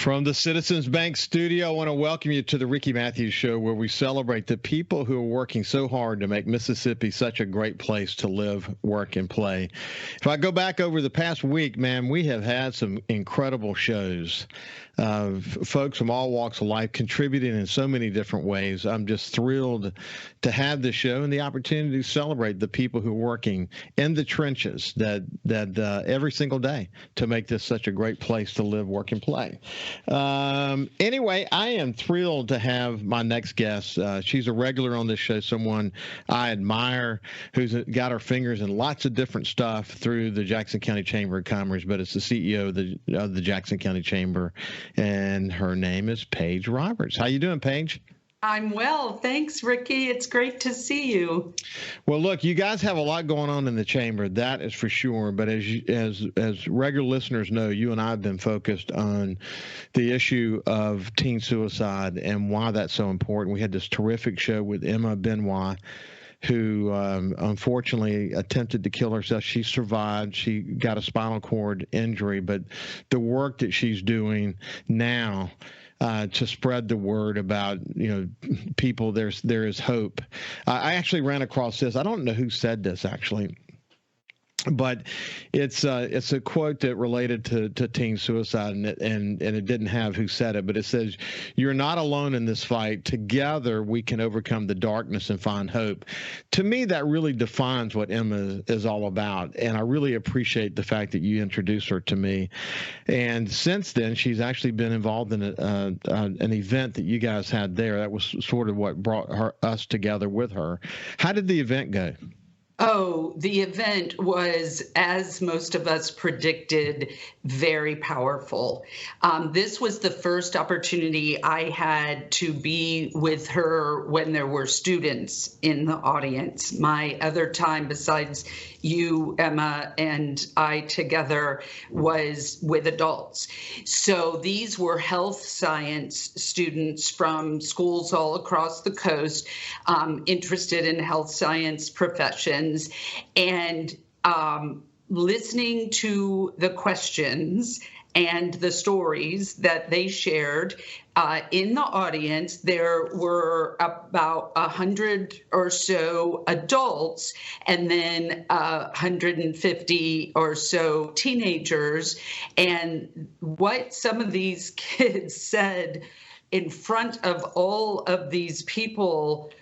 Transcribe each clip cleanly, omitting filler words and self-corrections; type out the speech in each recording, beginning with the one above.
From the Citizens Bank studio, I want to welcome you to the Ricky Matthews Show, where we celebrate the people who are working so hard to make Mississippi such a great place to live, work, and play. If I go back over the past week, man, we have had some incredible shows. Folks from all walks of life contributing in so many different ways. I'm just thrilled to have this show and the opportunity to celebrate the people who are working in the trenches that every single day to make this such a great place to live, work, and play. Anyway, I am thrilled to have my next guest. She's a regular on this show, someone I admire, who's got her fingers in lots of different stuff through the Jackson County Chamber of Commerce, but it's the CEO of the Jackson County Chamber. And her name is Paige Roberts. How you doing, Paige? I'm well. Thanks, Ricky. It's great to see you. Well, look, you guys have a lot going on in the chamber, that is for sure. But as regular listeners know, you and I have been focused on the issue of teen suicide and why that's so important. We had this terrific show with Emma Benoit, who unfortunately attempted to kill herself. She survived. She got a spinal cord injury, but the work that she's doing now to spread the word about, people, there is hope. I actually ran across this. I don't know who said this actually, but it's a quote that related to teen suicide, and it didn't have who said it, but it says, "You're not alone in this fight. Together we can overcome the darkness and find hope." To me, that really defines what Emma is all about, and I really appreciate the fact that you introduced her to me. And since then, she's actually been involved in an event that you guys had there. That was sort of what brought us together with her. How did the event go? Oh, the event was, as most of us predicted, very powerful. This was the first opportunity I had to be with her when there were students in the audience. My other time, besides you, Emma, and I together, was with adults. So these were health science students from schools all across the coast, interested in health science professions. And listening to the questions and the stories that they shared in the audience, there were about 100 or so adults and then 150 or so teenagers. And what some of these kids said in front of all of these people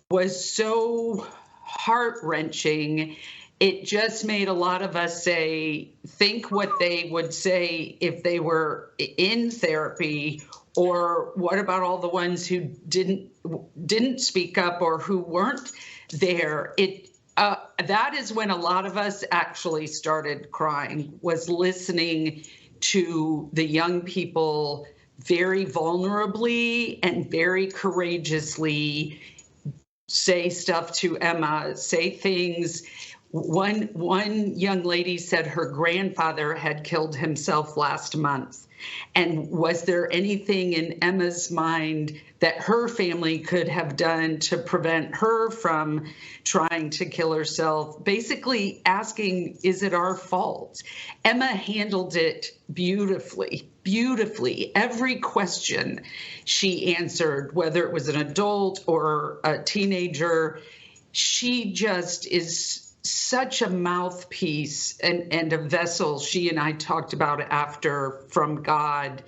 was so heart-wrenching. It just made a lot of us think what they would say if they were in therapy, or what about all the ones who didn't speak up or who weren't there. That is when a lot of us actually started crying, was listening to the young people very vulnerably and very courageously say stuff to Emma, say things. One young lady said her grandfather had killed himself last month. And was there anything in Emma's mind that her family could have done to prevent her from trying to kill herself? Basically asking, is it our fault? Emma handled it beautifully. Every question she answered, whether it was an adult or a teenager, she just is such a mouthpiece and a vessel. She and I talked about after, from God.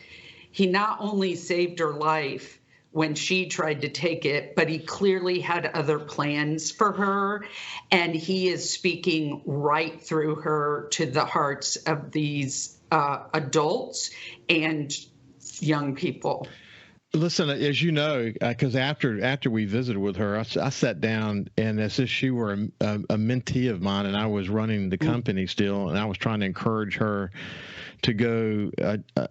He not only saved her life when she tried to take it, but he clearly had other plans for her. And he is speaking right through her to the hearts of these adults and young people. Listen, as you know, because after we visited with her, I sat down, and as if she were a mentee of mine, and I was running the company still, and I was trying to encourage her to go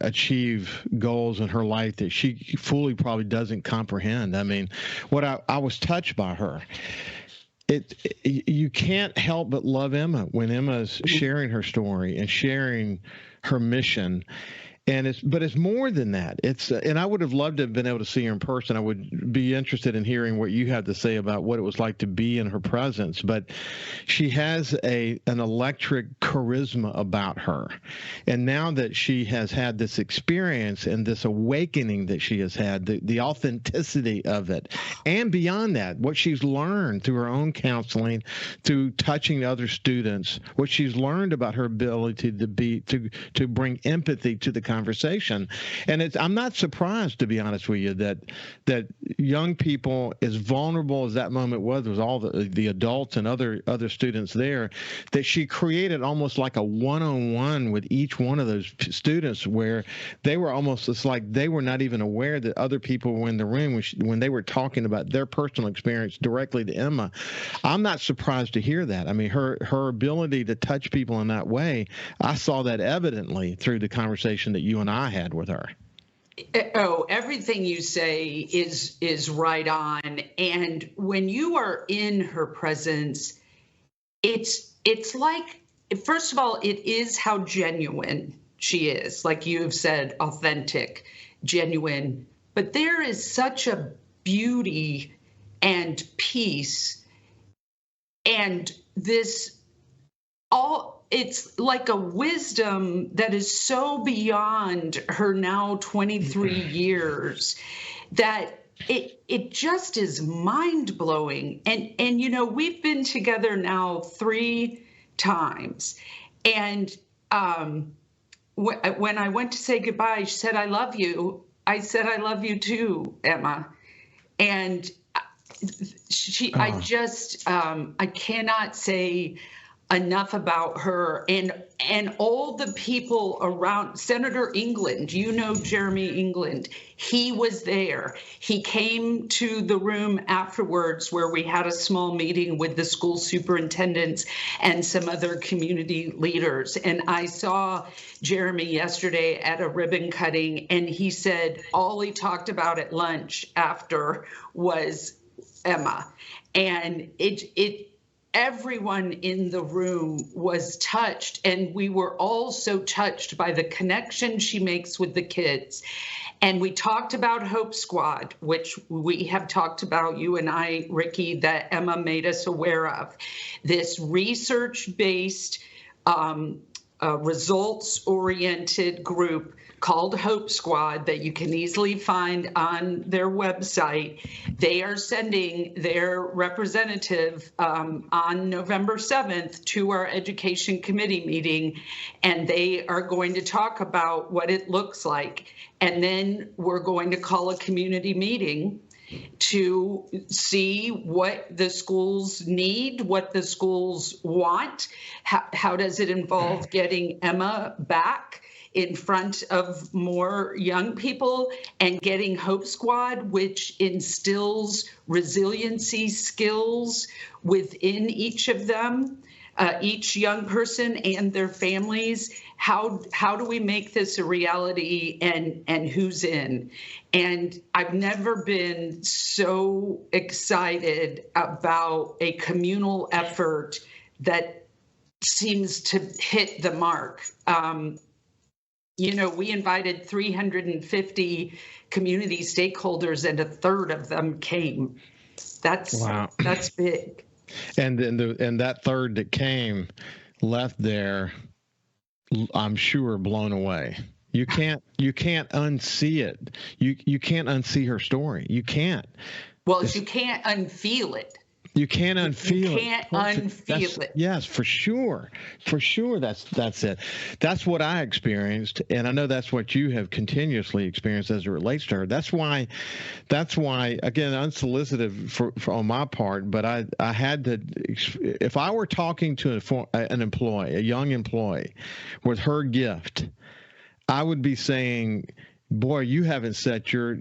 achieve goals in her life that she fully probably doesn't comprehend. I mean, what I was touched by her. You can't help but love Emma when Emma's sharing her story and sharing her mission. But it's more than that. And I would have loved to have been able to see her in person. I would be interested in hearing what you have to say about what it was like to be in her presence. But she has an electric charisma about her. And now that she has had this experience and this awakening that she has had, the authenticity of it, and beyond that, what she's learned through her own counseling, through touching other students, what she's learned about her ability to bring empathy to the conversation. And I'm not surprised, to be honest with you, that young people, as vulnerable as that moment was all the adults and other students there, that she created almost like a one-on-one with each one of those students, where they were almost, it's like they were not even aware that other people were in the room when they were talking about their personal experience directly to Emma. I'm not surprised to hear that. I mean, her ability to touch people in that way, I saw that evidently through the conversation that you and I had with her. Oh, everything you say is right on. And when you are in her presence, it's like, first of all, it is how genuine she is. Like you've said, authentic, genuine. But there is such a beauty and peace and it's like a wisdom that is so beyond her now 23 years that it just is mind blowing. And you know, we've been together now 3 times. And when I went to say goodbye, she said, "I love you." I said, "I love you too, Emma." And I cannot say enough about her and all the people around. Senator England, you know Jeremy England, he was there. He came to the room afterwards where we had a small meeting with the school superintendents and some other community leaders. And I saw Jeremy yesterday at a ribbon cutting, and he said all he talked about at lunch after was Emma. And everyone in the room was touched, and we were all so touched by the connection she makes with the kids. And we talked about Hope Squad, which we have talked about, you and I, Ricky, that Emma made us aware of. This research-based, results-oriented group called Hope Squad that you can easily find on their website. They are sending their representative on November 7th to our education committee meeting, and they are going to talk about what it looks like. And then we're going to call a community meeting to see what the schools need, what the schools want. How does it involve getting Emma back in front of more young people, and getting Hope Squad, which instills resiliency skills within each of them, each young person and their families. How do we make this a reality, and who's in? And I've never been so excited about a communal effort that seems to hit the mark. You know, we invited 350 community stakeholders, and a third of them came. Wow. That's big. And that third that came left there, I'm sure, blown away. You can't unsee it. You can't unsee her story. You can't. Well, you can't unfeel it. You can't unfeel it. You can't unfeel it. Yes, for sure. For sure, that's it. That's what I experienced, and I know that's what you have continuously experienced as it relates to her. That's why, again, unsolicited for on my part, but I had to, if I were talking to an employee, a young employee, with her gift, I would be saying, boy, you haven't set your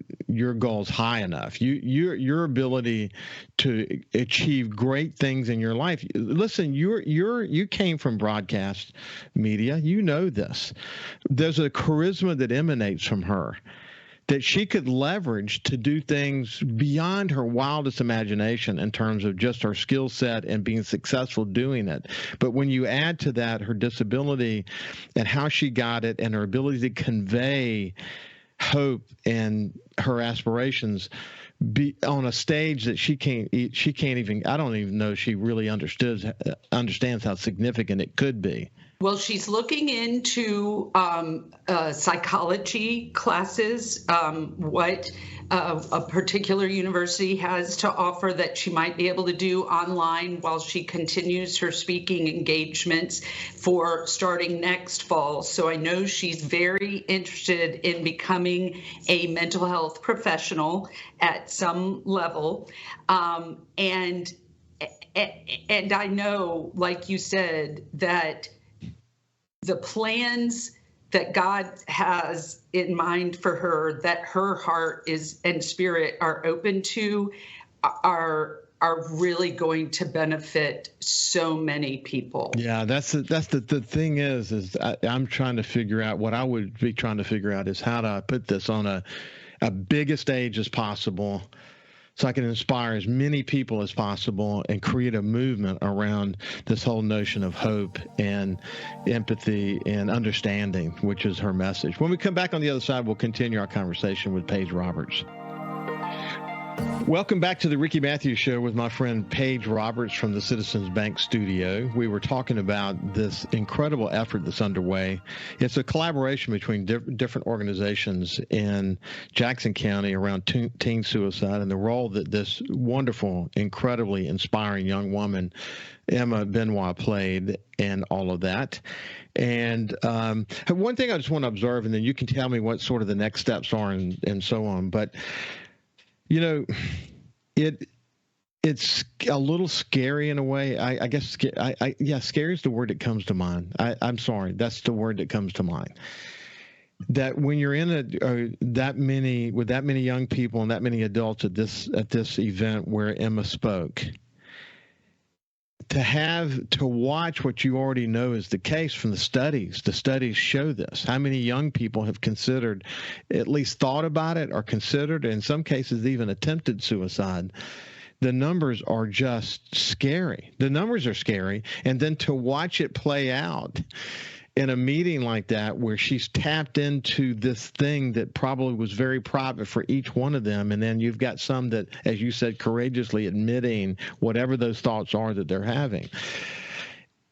goals high enough. Your ability to achieve great things in your life. Listen, you came from broadcast media. You know this. There's a charisma that emanates from her that she could leverage to do things beyond her wildest imagination in terms of just her skill set and being successful doing it. But when you add to that her disability and how she got it and her ability to convey hope and her aspirations be on a stage that she can't even, I don't even know she really understands how significant it could be. Well, she's looking into psychology classes, what a particular university has to offer that she might be able to do online while she continues her speaking engagements for starting next fall. So I know she's very interested in becoming a mental health professional at some level. And I know, like you said, that the plans that God has in mind for her, that her heart is and spirit are open to, are really going to benefit so many people. Yeah, that's the thing is I'm trying to figure out what I would be trying to figure out is how to put this on a biggest stage as possible, so I can inspire as many people as possible and create a movement around this whole notion of hope and empathy and understanding, which is her message. When we come back on the other side, we'll continue our conversation with Paige Roberts. Welcome back to the Ricky Matthews Show with my friend Paige Roberts from the Citizens Bank studio. We were talking about this incredible effort that's underway. It's a collaboration between different organizations in Jackson County around teen suicide and the role that this wonderful, incredibly inspiring young woman, Emma Benoit, played in all of that. And one thing I just want to observe, and then you can tell me what sort of the next steps are and so on. But you know, it's a little scary in a way. I guess, scary is the word that comes to mind. I'm sorry, that's the word that comes to mind. That when you're in that many young people and that many adults at this event where Emma spoke, to watch what you already know is the case from the studies. The studies show this. How many young people have considered, at least thought about it, or considered, in some cases even attempted suicide. The numbers are just scary. The numbers are scary. And then to watch it play out in a meeting like that where she's tapped into this thing that probably was very private for each one of them, and then you've got some that, as you said, courageously admitting whatever those thoughts are that they're having.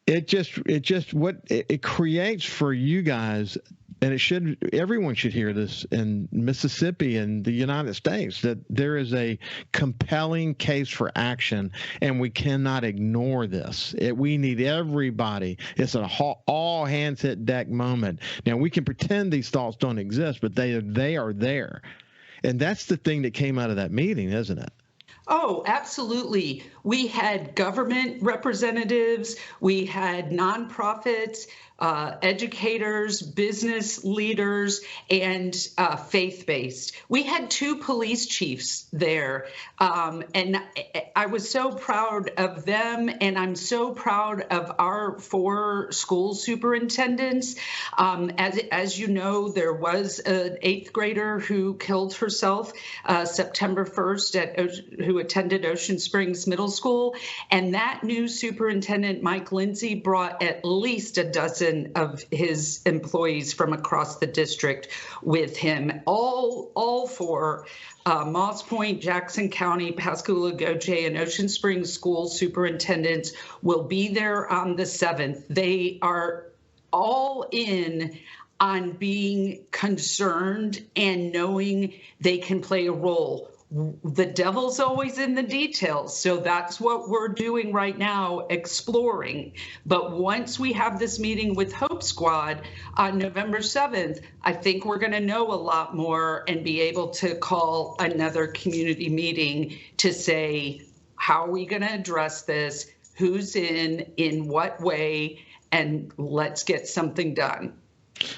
It creates for you guys, and everyone should hear this in Mississippi and the United States, that there is a compelling case for action, and we cannot ignore this. We need everybody. It's an all hands hit deck moment. Now, we can pretend these thoughts don't exist, but they are there. And that's the thing that came out of that meeting, isn't it? Oh, absolutely. We had government representatives, we had nonprofits, educators, business leaders, and faith-based. We had 2 police chiefs there, and I was so proud of them, and I'm so proud of our 4 school superintendents. As you know, there was an 8th grader who killed herself September 1st who attended Ocean Springs Middle School, and that new superintendent, Mike Lindsay, brought at least a dozen of his employees from across the district with him, all 4 Moss Point, Jackson County, Pascagoula, Gojay, and Ocean Springs school superintendents will be there on the 7th. They are all in on being concerned and knowing they can play a role. The devil's always in the details. So that's what we're doing right now, exploring. But once we have this meeting with Hope Squad on November 7th, I think we're going to know a lot more and be able to call another community meeting to say, how are we going to address this? Who's in what way? And let's get something done.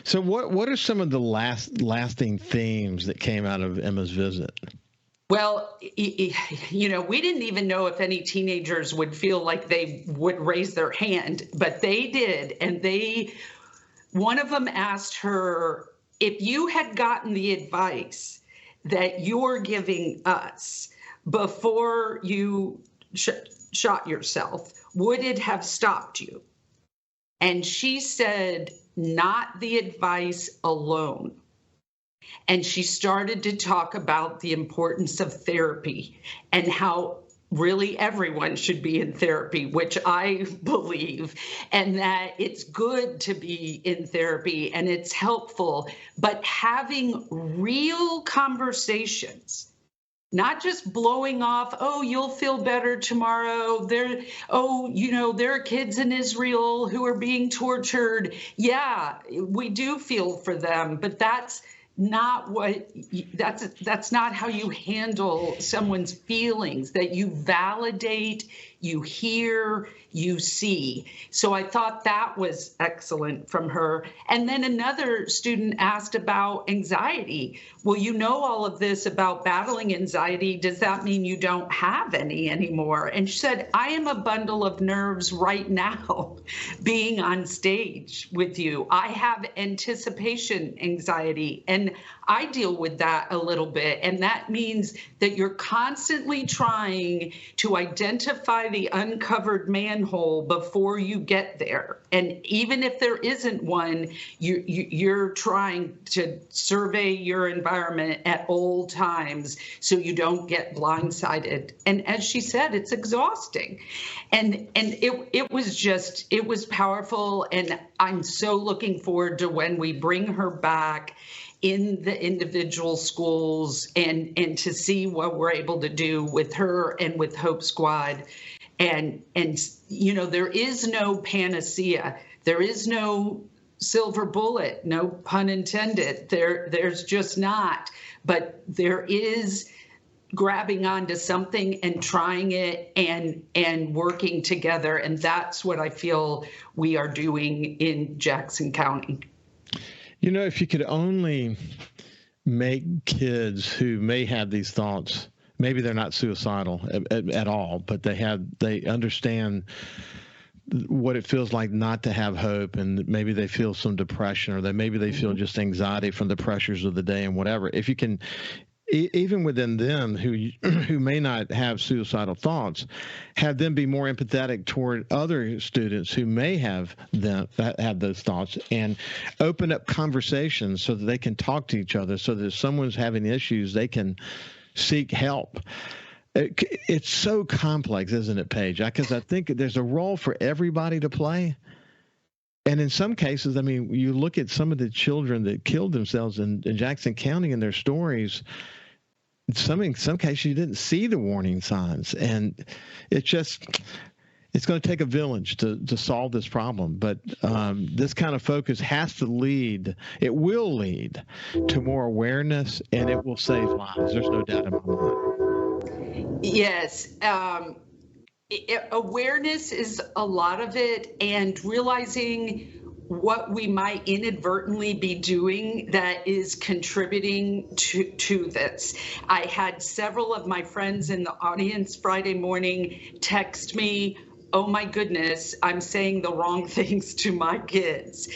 So what are some of the lasting themes that came out of Emma's visit? Well, we didn't even know if any teenagers would feel like they would raise their hand, but they did. And one of them asked her, if you had gotten the advice that you're giving us before you shot yourself, would it have stopped you? And she said, not the advice alone. And she started to talk about the importance of therapy and how really everyone should be in therapy, which I believe, and that it's good to be in therapy and it's helpful, but having real conversations, not just blowing off, oh, you'll feel better tomorrow. There are kids in Israel who are being tortured. Yeah, we do feel for them, but that's not how you handle someone's feelings, that you validate, you hear, you see. So I thought that was excellent from her. And then another student asked about anxiety. Well, you know all of this about battling anxiety. Does that mean you don't have any anymore? And she said, I am a bundle of nerves right now being on stage with you. I have anticipation anxiety, and I deal with that a little bit. And that means that you're constantly trying to identify the uncovered manhole before you get there. And even if there isn't one, you're trying to survey your environment at all times so you don't get blindsided. And as she said, it's exhausting. And it was powerful. And I'm so looking forward to when we bring her back in the individual schools and to see what we're able to do with her and with Hope Squad. And there is no panacea. There is no silver bullet, no pun intended. There's just not. But there is grabbing onto something and trying it and working together. And that's what I feel we are doing in Jackson County. If you could only make kids who may have these thoughts, maybe they're not suicidal at all, but they understand what it feels like not to have hope, and maybe they feel some depression, or maybe they feel just anxiety from the pressures of the day and whatever. If you can, even within them who may not have suicidal thoughts, have them be more empathetic toward other students who may have those thoughts, and open up conversations so that they can talk to each other, so that if someone's having issues, they can seek help. It's so complex, isn't it, Paige? Because I think there's a role for everybody to play. And in some cases, I mean, you look at some of the children that killed themselves in Jackson County and their stories. In some cases, you didn't see the warning signs, and it's going to take a village to solve this problem. But this kind of focus has to lead. It will lead to more awareness, and it will save lives. There's no doubt in my mind. Yes. Awareness is a lot of it, and realizing what we might inadvertently be doing that is contributing to this. I had several of my friends in the audience Friday morning text me, oh my goodness, I'm saying the wrong things to my kids.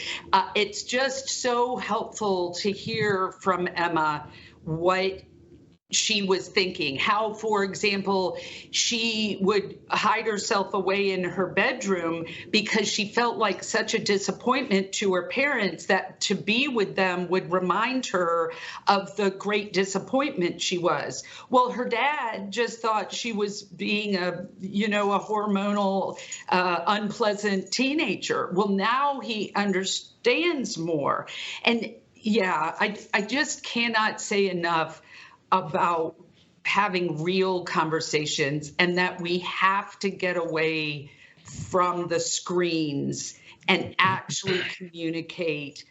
It's just so helpful to hear from Emma what she was thinking, how, for example, she would hide herself away in her bedroom because she felt like such a disappointment to her parents that to be with them would remind her of the great disappointment she was. Well, her dad just thought she was being a hormonal, unpleasant teenager. Well, now he understands more. And yeah, I just cannot say enough about having real conversations, and that we have to get away from the screens and actually communicate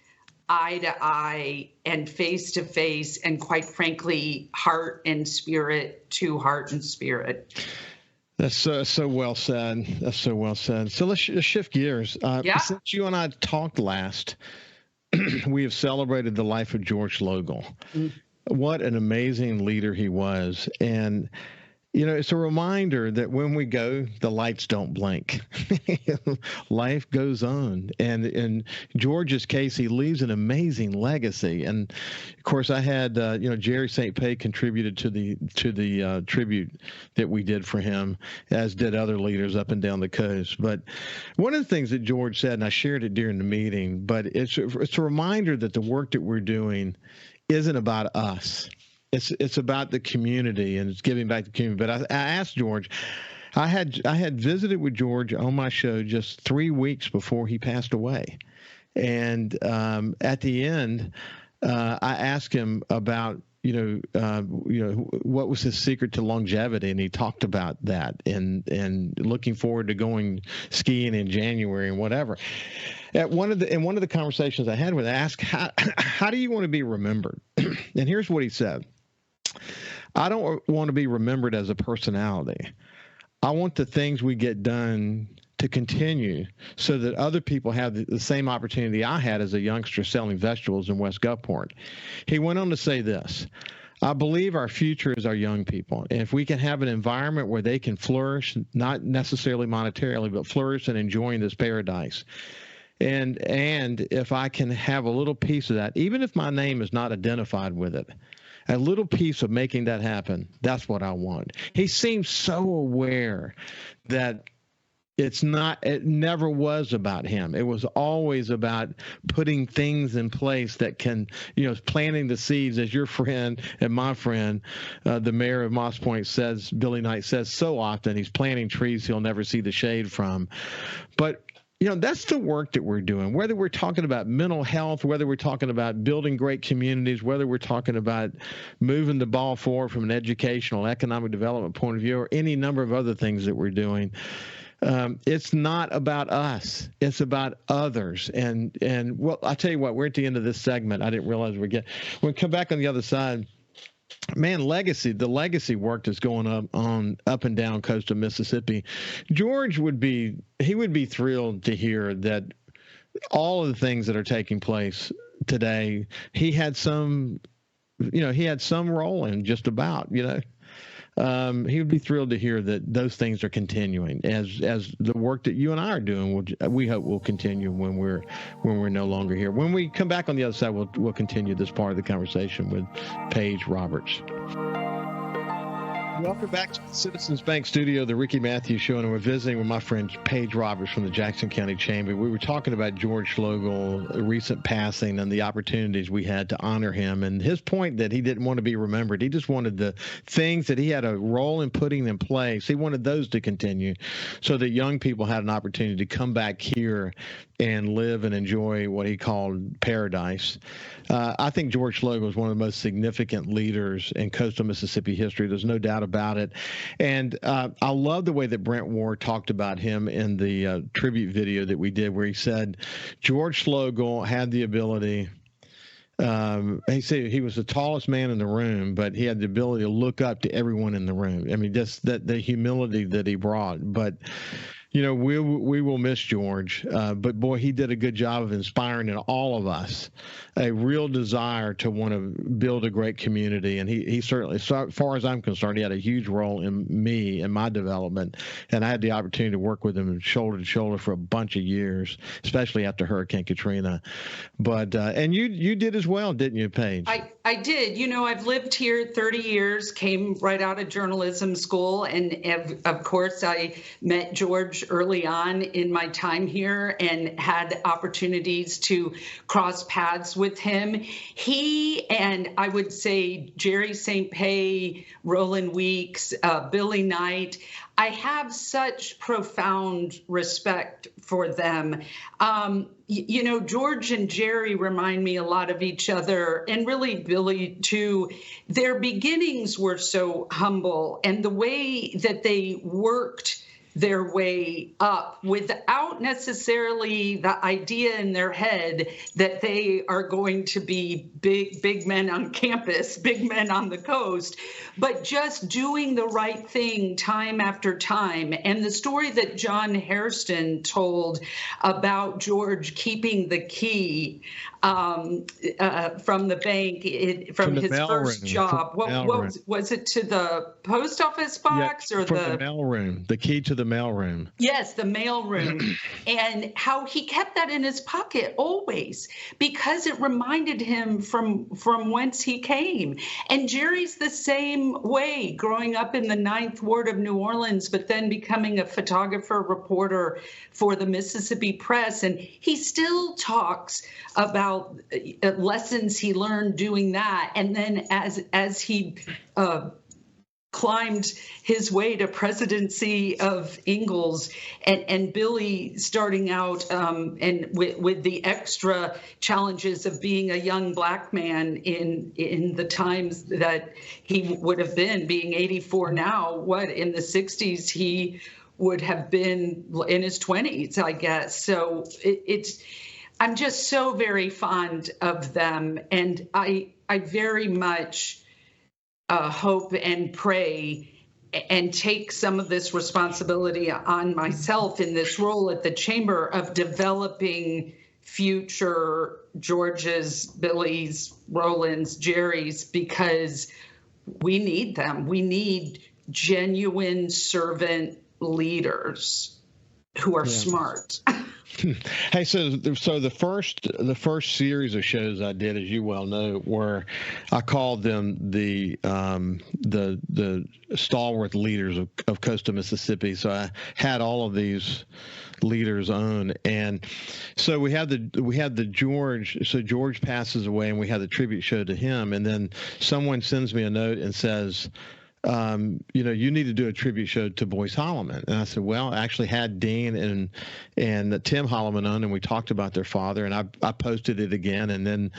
eye to eye and face to face, and quite frankly, heart and spirit to heart and spirit. That's so well said. That's so well said. So let's shift gears. Since you and I talked last, we have celebrated the life of George Logal. What an amazing leader he was. And It's a reminder that when we go, the lights don't blink. Life goes on. And in George's case, he leaves an amazing legacy. And of course, I had, Jerry St. Pei contributed to the tribute that we did for him, as did other leaders up and down the coast. But one of the things that George said, and I shared it during the meeting, but it's a reminder that the work that we're doing isn't about us. It's about the community, and it's giving back to the community. But I asked George. I had visited with George on my show just 3 weeks before he passed away, and at the end, I asked him about what was his secret to longevity, and he talked about that, and looking forward to going skiing in January and whatever. In one of the conversations I had with him, I asked, how do you want to be remembered? And here's what he said. I don't want to be remembered as a personality. I want the things we get done to continue so that other people have the same opportunity I had as a youngster selling vegetables in West Gulfport. He went on to say this. I believe our future is our young people. And if we can have an environment where they can flourish, not necessarily monetarily, but flourish and enjoying this paradise. And if I can have a little piece of that, even if my name is not identified with it, a little piece of making that happen, that's what I want. He seems so aware that it never was about him. It was always about putting things in place that can, planting the seeds, as your friend and my friend, the mayor of Moss Point says, Billy Knight says so often, he's planting trees he'll never see the shade from. But that's the work that we're doing, whether we're talking about mental health, whether we're talking about building great communities, whether we're talking about moving the ball forward from an educational, economic development point of view, or any number of other things that we're doing. It's not about us. It's about others. And well, I'll tell you what, we're at the end of this segment. I didn't realize when we come back on the other side. Man, the legacy work that's going up and down coast of Mississippi. George would be thrilled to hear that all of the things that are taking place today, he had some role in just about, he would be thrilled to hear that those things are continuing as the work that you and I are doing. We hope will continue when we're no longer here. When we come back on the other side, we'll continue this part of the conversation with Paige Roberts. Welcome back to the Citizens Bank Studio, the Ricky Matthews Show, and we're visiting with my friend Paige Roberts from the Jackson County Chamber. We were talking about George Schloegel, a recent passing, and the opportunities we had to honor him, and his point that he didn't want to be remembered. He just wanted the things that he had a role in putting in place. He wanted those to continue so that young people had an opportunity to come back here and live and enjoy what he called paradise. I think George Schloegel was one of the most significant leaders in coastal Mississippi history. There's no doubt about it. And I love the way that Brent Ward talked about him in the tribute video that we did, where he said George Schloegel had the ability. He said he was the tallest man in the room, but he had the ability to look up to everyone in the room. I mean, just the humility that he brought. But we will miss George, but boy, he did a good job of inspiring in all of us a real desire to want to build a great community. And he certainly, as far as I'm concerned, he had a huge role in me and my development. And I had the opportunity to work with him shoulder to shoulder for a bunch of years, especially after Hurricane Katrina. But and you did as well, didn't you, Paige? I did. I've lived here 30 years, came right out of journalism school, and of course I met George early on in my time here and had opportunities to cross paths with him. He and I would say Jerry St. Pei, Roland Weeks, Billy Knight, I have such profound respect for them. George and Jerry remind me a lot of each other, and really Billy too. Their beginnings were so humble, and the way that they worked their way up without necessarily the idea in their head that they are going to be big men on campus, big men on the coast, but just doing the right thing time after time. And the story that John Hairston told about George keeping the key, from the bank, from his first job. What was it, to the post office box, or from the mail room? The key to the mail room. Yes, the mail room, and how he kept that in his pocket always, because it reminded him from whence he came. And Jerry's the same way, growing up in the Ninth Ward of New Orleans, but then becoming a photographer reporter for the Mississippi Press. And he still talks about lessons he learned doing that. And then as he climbed his way to presidency of Ingalls, and Billy starting out and with the extra challenges of being a young Black man in the times that he would have been, being 84 now, in the 60s he would have been in his 20s, I guess. So I'm just so very fond of them, and I very much hope and pray and take some of this responsibility on myself in this role at the Chamber of developing future Georges, Billy's, Roland's, Jerry's, because we need them. We need genuine servant leaders who are smart. Hey, so the first series of shows I did, as you well know, were, I called them the stalwart leaders of coastal Mississippi. So I had all of these leaders on, and so we had the George. So George passes away, and we had the tribute show to him, and then someone sends me a note and says, you need to do a tribute show to Boyce Holloman. And I said, well, I actually had Dean and Tim Holloman on, and we talked about their father, and I posted it again. And then,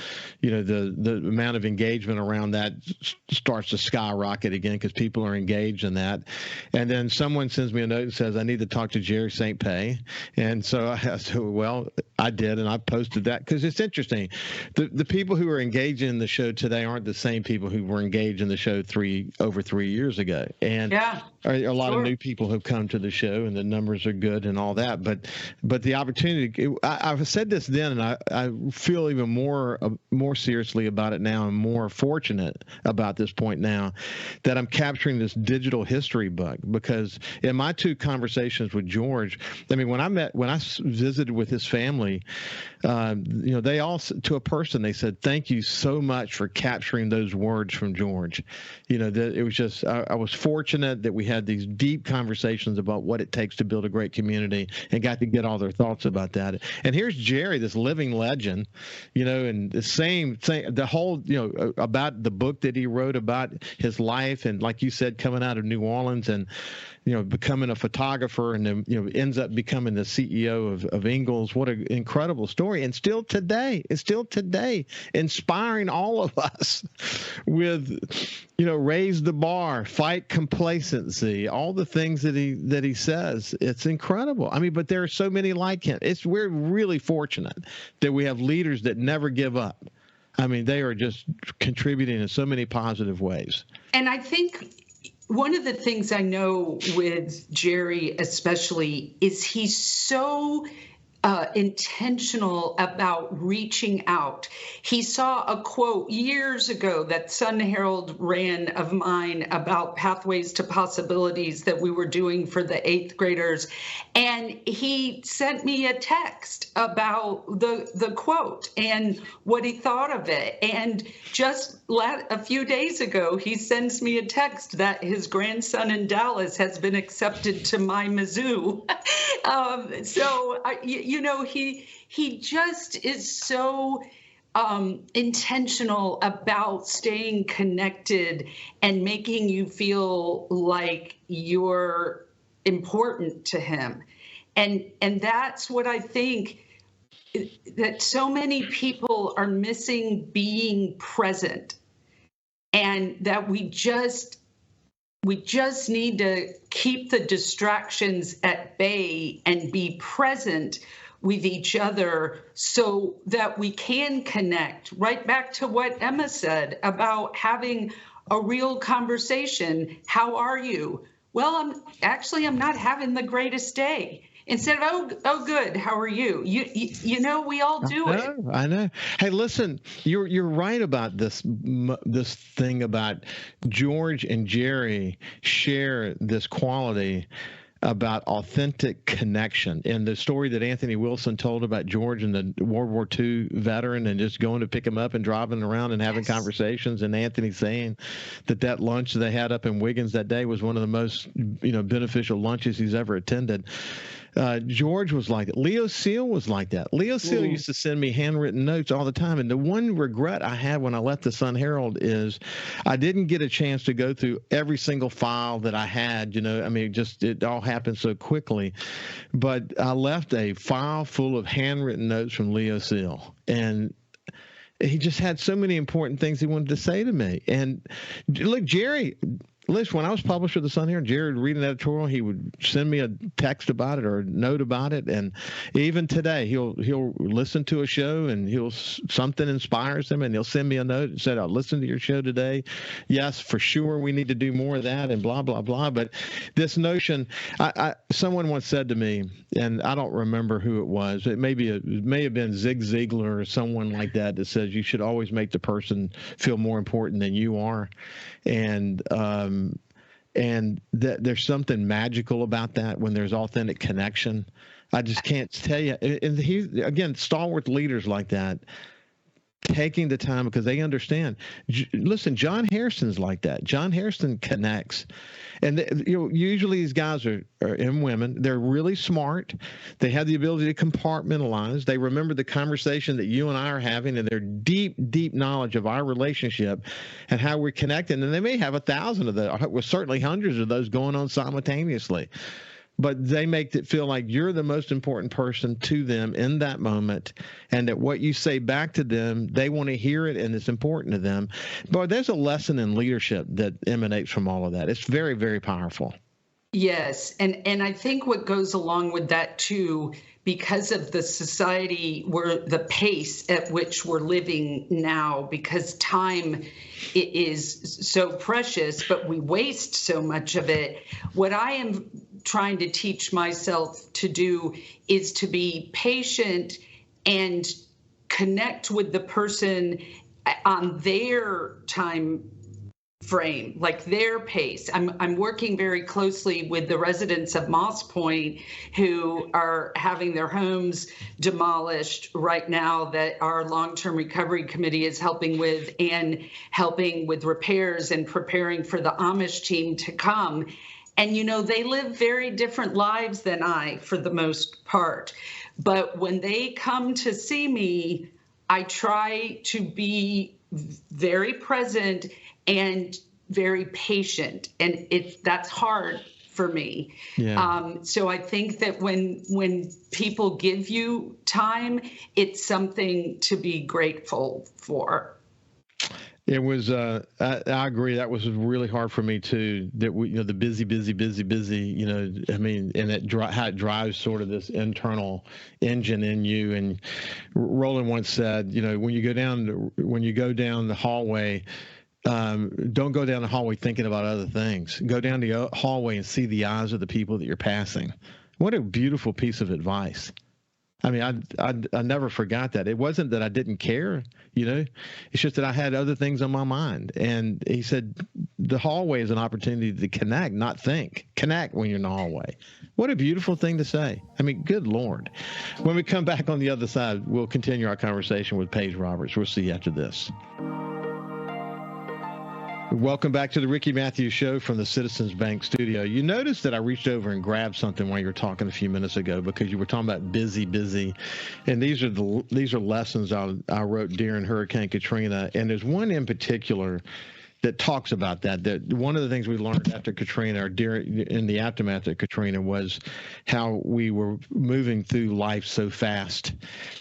the amount of engagement around that starts to skyrocket again, because people are engaged in that. And then someone sends me a note and says, I need to talk to Jerry St. Pé. And so I said, well, I did, and I posted that because it's interesting. The people who are engaged in the show today aren't the same people who were engaged in the show over 3 years ago. And a lot of new people have come to the show, and the numbers are good and all that. But the opportunity, I've said this then, and I feel even more seriously about it now, and more fortunate about this point now, that I'm capturing this digital history book. Because in my two conversations with George, I mean, when I visited with his family, they all, to a person, they said, thank you so much for capturing those words from George. It was just, I was fortunate that we had these deep conversations about what it takes to build a great community, and got to get all their thoughts about that. And here's Jerry, this living legend, and the same thing, the whole, about the book that he wrote about his life, and like you said, coming out of New Orleans and, becoming a photographer, and then, ends up becoming the CEO of Ingalls. What an incredible story. And still today, inspiring all of us with, raise the bar, fight complacency, all the things that he says. It's incredible. I mean, but there are so many like him. We're really fortunate that we have leaders that never give up. I mean, they are just contributing in so many positive ways. And I think one of the things I know with Jerry especially is he's so intentional about reaching out. He saw a quote years ago that Sun Herald ran of mine about pathways to possibilities that we were doing for the 8th graders. And he sent me a text about the quote and what he thought of it. And just a few days ago, he sends me a text that his grandson in Dallas has been accepted to my Mizzou. He just is so intentional about staying connected and making you feel like you're important to him. And that's what I think, that so many people are missing, being present, and that we just need to keep the distractions at bay and be present with each other so that we can connect. Right back to what Emma said about having a real conversation. How are you? Well, I'm not having the greatest day. instead of oh good, how are you? You know, we all do it. I know. Hey, listen, you're right about this thing about George and Jerry share this quality about authentic connection. And the story that Anthony Wilson told about George and the World War II veteran and just going to pick him up and driving around and having conversations, and Anthony saying that lunch they had up in Wiggins that day was one of the most beneficial lunches he's ever attended. George was like that. Leo Seal was like that. Leo Seal used to send me handwritten notes all the time. And the one regret I had when I left the Sun Herald is I didn't get a chance to go through every single file that I had. It all happened so quickly. But I left a file full of handwritten notes from Leo Seal. And he just had so many important things he wanted to say to me. And look, Jerry, listen, when I was publisher of the Sun Herald, Jerry would read an editorial. He would send me a text about it or a note about it. And even today, he'll listen to a show and something inspires him, and he'll send me a note and say, "I'll listen to your show today. Yes, for sure, we need to do more of that," and blah blah blah. But this notion, someone once said to me, and I don't remember who it was. It may have been Zig Ziglar or someone like that says you should always make the person feel more important than you are. And there's something magical about that when there's authentic connection. I just can't tell you. And again, stalwart leaders like that, taking the time because they understand. Listen, John Hairston's like that. John Hairston connects. And usually these guys are and women, they're really smart. They have the ability to compartmentalize. They remember the conversation that you and I are having and their deep, deep knowledge of our relationship and how we're connected. And they may have 1,000 of those, well, certainly hundreds of those going on simultaneously. But they make it feel like you're the most important person to them in that moment, and that what you say back to them, they want to hear it, and it's important to them. But there's a lesson in leadership that emanates from all of that. It's very, very powerful. Yes, and I think what goes along with that too, because of the society, the pace at which we're living now, because time is so precious, but we waste so much of it. What I am trying to teach myself to do is to be patient and connect with the person on their time frame, like their pace. I'm working very closely with the residents of Moss Point who are having their homes demolished right now that our long-term recovery committee is helping with repairs and preparing for the Amish team to come. And, they live very different lives than I, for the most part. But when they come to see me, I try to be very present and very patient. And that's hard for me. Yeah. So I think that when people give you time, it's something to be grateful for. It was, I agree. That was really hard for me too. That the busy, and how it drives sort of this internal engine in you. And Roland once said, when you go down the hallway, don't go down the hallway thinking about other things. Go down the hallway and see the eyes of the people that you're passing. What a beautiful piece of advice. I mean, I never forgot that. It wasn't that I didn't care, It's just that I had other things on my mind. And he said, the hallway is an opportunity to connect, not think. Connect when you're in the hallway. What a beautiful thing to say. I mean, good Lord. When we come back on the other side, we'll continue our conversation with Paige Roberts. We'll see you after this. Welcome back to the Ricky Matthews Show from the Citizens Bank studio. You noticed that I reached over and grabbed something while you were talking a few minutes ago because you were talking about busy, and these are lessons I wrote during Hurricane Katrina, and there's one in particular that talks about that one of the things we learned after Katrina or in the aftermath of Katrina was how we were moving through life so fast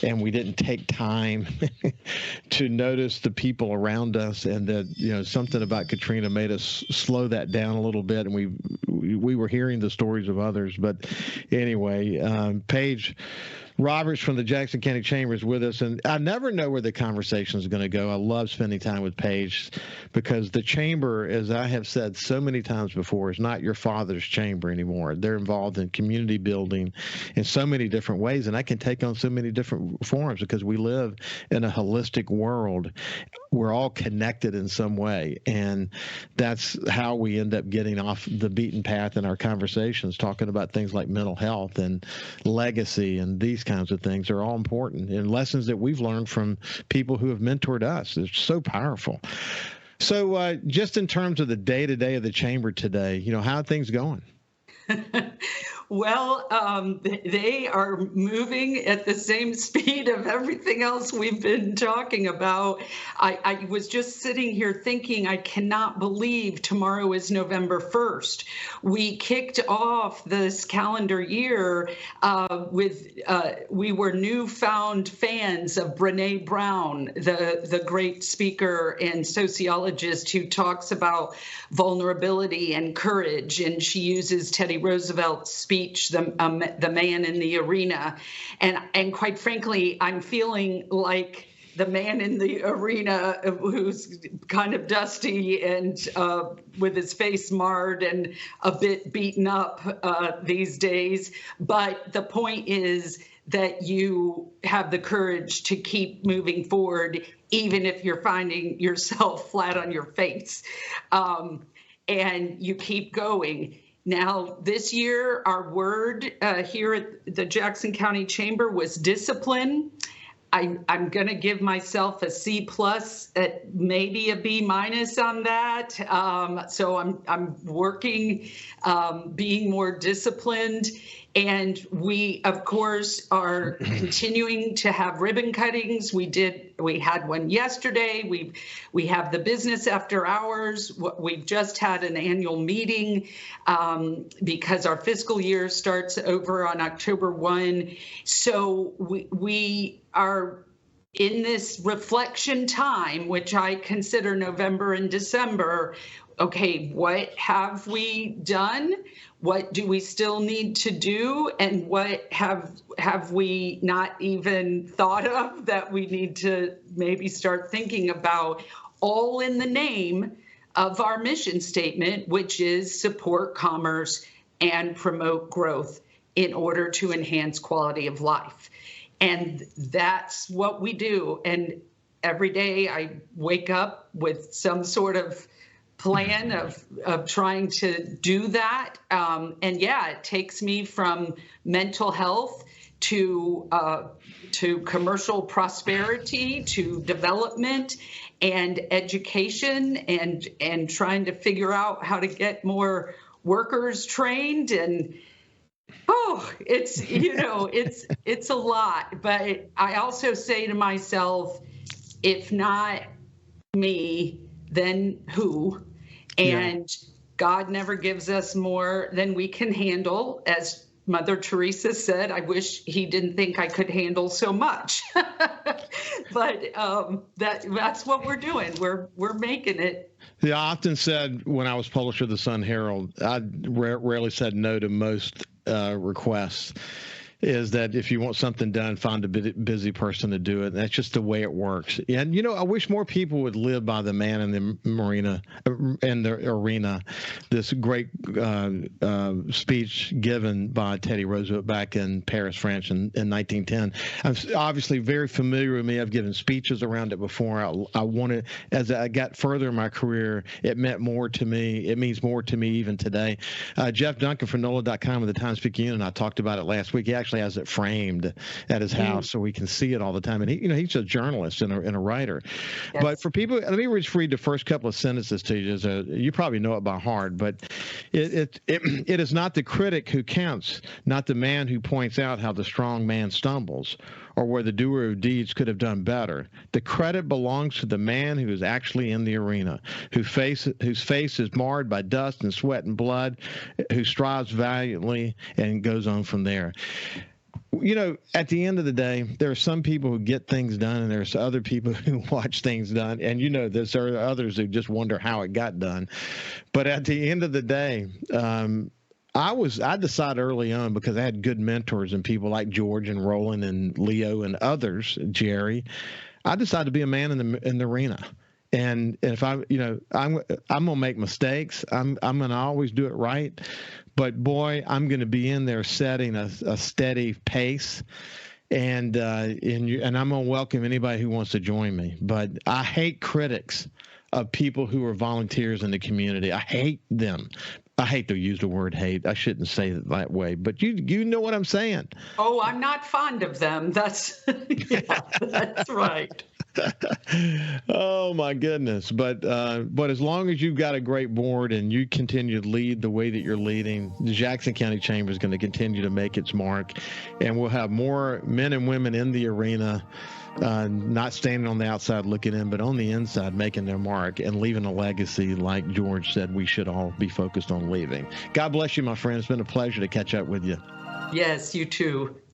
and we didn't take time to notice the people around us, and that something about Katrina made us slow that down a little bit, and we were hearing the stories of others. But anyway, Paige, Roberts from the Jackson County Chamber is with us, and I never know where the conversation is going to go. I love spending time with Paige because the chamber, as I have said so many times before, is not your father's chamber anymore. They're involved in community building in so many different ways, and that can take on so many different forms because we live in a holistic world. We're all connected in some way, and that's how we end up getting off the beaten path in our conversations, talking about things like mental health and legacy and these kinds of things are all important and lessons that we've learned from people who have mentored us. It's so powerful. So just in terms of the day-to-day of the chamber today, how are things going? Well, they are moving at the same speed of everything else we've been talking about. I was just sitting here thinking, I cannot believe tomorrow is November 1st. We kicked off this calendar year we were newfound fans of Brené Brown, the great speaker and sociologist who talks about vulnerability and courage, and she uses Teddy Roosevelt's speech, the man in the arena, and quite frankly, I'm feeling like the man in the arena who's kind of dusty and with his face marred and a bit beaten up these days. But the point is that you have the courage to keep moving forward, even if you're finding yourself flat on your face, and you keep going. Now, this year, our word here at the Jackson County Chamber was discipline. I'm going to give myself a C+, maybe a B- on that. So I'm working, being more disciplined. And we, of course, are continuing to have ribbon cuttings. We had one yesterday. We have the business after hours. We've just had an annual meeting because our fiscal year starts over on October 1. So we are in this reflection time, which I consider November and December. Okay, what have we done? What do we still need to do? And what have we not even thought of that we need to maybe start thinking about, all in the name of our mission statement, which is support commerce and promote growth in order to enhance quality of life. And that's what we do. And every day I wake up with some sort of plan of trying to do that. And yeah, it takes me from mental health to commercial prosperity, to development and education, and trying to figure out how to get more workers trained. And it's it's a lot. But I also say to myself, if not me, then who? And God never gives us more than we can handle. As Mother Teresa said, I wish he didn't think I could handle so much. But that's what we're doing. We're making it. Yeah, I often said when I was publisher of the Sun Herald, I rarely said no to most requests. Is that if you want something done, find a busy person to do it. And that's just the way it works. And, I wish more people would live by the man in the arena. This great speech given by Teddy Roosevelt back in Paris, France in 1910. I'm obviously very familiar with me. I've given speeches around it before. I wanted, as I got further in my career, it meant more to me. It means more to me even today. Jeff Duncan from NOLA.com of the Times-Picayune, I talked about it last week. He actually has it framed at his house so we can see it all the time. And he's a journalist and a writer. Yes. But for people, let me just read the first couple of sentences to you. You probably know it by heart, but it is not the critic who counts, not the man who points out how the strong man stumbles or where the doer of deeds could have done better. The credit belongs to the man who is actually in the arena, whose face is marred by dust and sweat and blood, who strives valiantly and goes on from there. At the end of the day, there are some people who get things done, and there's other people who watch things done. And there are others who just wonder how it got done. But at the end of the day, I decided early on, because I had good mentors and people like George and Roland and Leo and others, Jerry. I decided to be a man in the arena. And if I'm gonna make mistakes. I'm gonna always do it right. But boy, I'm gonna be in there setting a steady pace. And I'm gonna welcome anybody who wants to join me. But I hate critics of people who are volunteers in the community. I hate them. I hate to use the word hate. I shouldn't say it that way, but you know what I'm saying. Oh, I'm not fond of them. That's that's right. Oh my goodness! But as long as you've got a great board and you continue to lead the way that you're leading, the Jackson County Chamber is going to continue to make its mark, and we'll have more men and women in the arena. Not standing on the outside looking in, but on the inside making their mark and leaving a legacy like George said we should all be focused on leaving. God bless you, my friend. It's been a pleasure to catch up with you. Yes, you too.